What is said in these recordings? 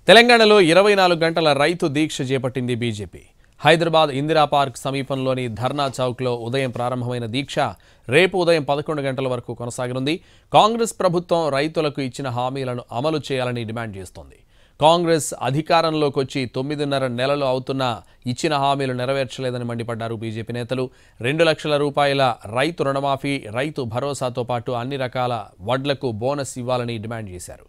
తెలంగాణలో 24 గంటల రైతు దీక్ష చేపట్టింది బీజేపీ. హైదరాబాద్ ఇందిరా పార్క్ సమీపంలోని ధర్నా చౌక్లో ఉదయం ప్రారంభమైన దీక్ష రేపు ఉదయం 11 గంటల వరకు కొనసాగనుంది. కాంగ్రెస్ ప్రభుత్వం రైతులకు ఇచ్చిన హామీలను అమలు చేయాలని డిమాండ్ చేస్తోంది. కాంగ్రెస్ అధికారంలోకి వచ్చి 9.5 నెలలు అవుతున్నా ఇచ్చిన హామీలు నెరవేర్చలేదని మండిపడ్డారు బీజేపీ నేతలు. 2 లక్షల రూపాయల రైతు రుణమాఫీ, రైతు భరోసాతో పాటు అన్ని రకాల వడ్లకు బోనస్ ఇవ్వాలని డిమాండ్ చేశారు.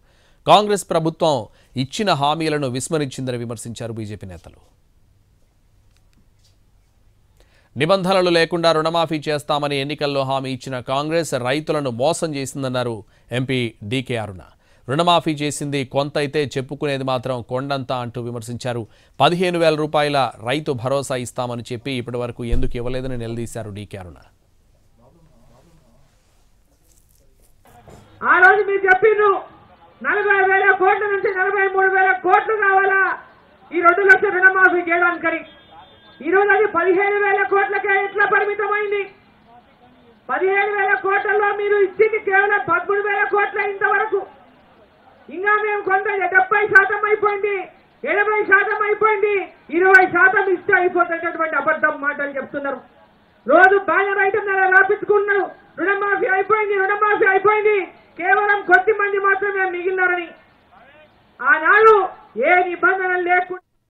కాంగ్రెస్ ప్రభుత్వం ఇచ్చిన హామీలను విస్మరించిందని విమర్శించారు బీజేపీ నేతలు. నిబంధనలు లేకుండా రుణమాఫీ చేస్తామని ఎన్నికల్లో హామీ ఇచ్చిన కాంగ్రెస్ రైతులను మోసం చేసిందన్నారు ఎంపీ డీకే అరుణ. రుణమాఫీ చేసింది కొంత అయితే చెప్పుకునేది మాత్రం కొండంత అంటూ విమర్శించారు. 15,000 రూపాయల రైతు భరోసా ఇస్తామని చెప్పి ఇప్పటి వరకు ఎందుకు ఇవ్వలేదని నిలదీశారు డీకే అరుణ. ఆ రోజు మీరు చెప్పిండ్రు 40,000 కోట్ల నుంచి 43,000 కోట్లు కావాలా ఈ 2 లక్షల రుణమాఫీ చేయడానికని. ఈ రోజు అది 15,000 కోట్లకే ఎట్లా పరిమితమైంది? 15,000 కోట్లలో మీరు ఇచ్చింది కేవలం 13,000 కోట్ల ఇంతవరకు. ఇంకా మేము కొంత 70% అయిపోయింది, 80% అయిపోయింది, 20% ఇస్తే అయిపోతున్నటువంటి అబద్ధం మాటలు చెప్తున్నారు. రోజు బ్యానర్ ఐటమ్ రాపించుకుంటున్నారు, రుణమాఫీ అయిపోయింది, రుణమాఫీ అయిపోయింది, కేవలం కొద్ది మంది మాత్రమే మిగిలినారని. ఆనాడు ఏ నిబంధనలు లేకుండా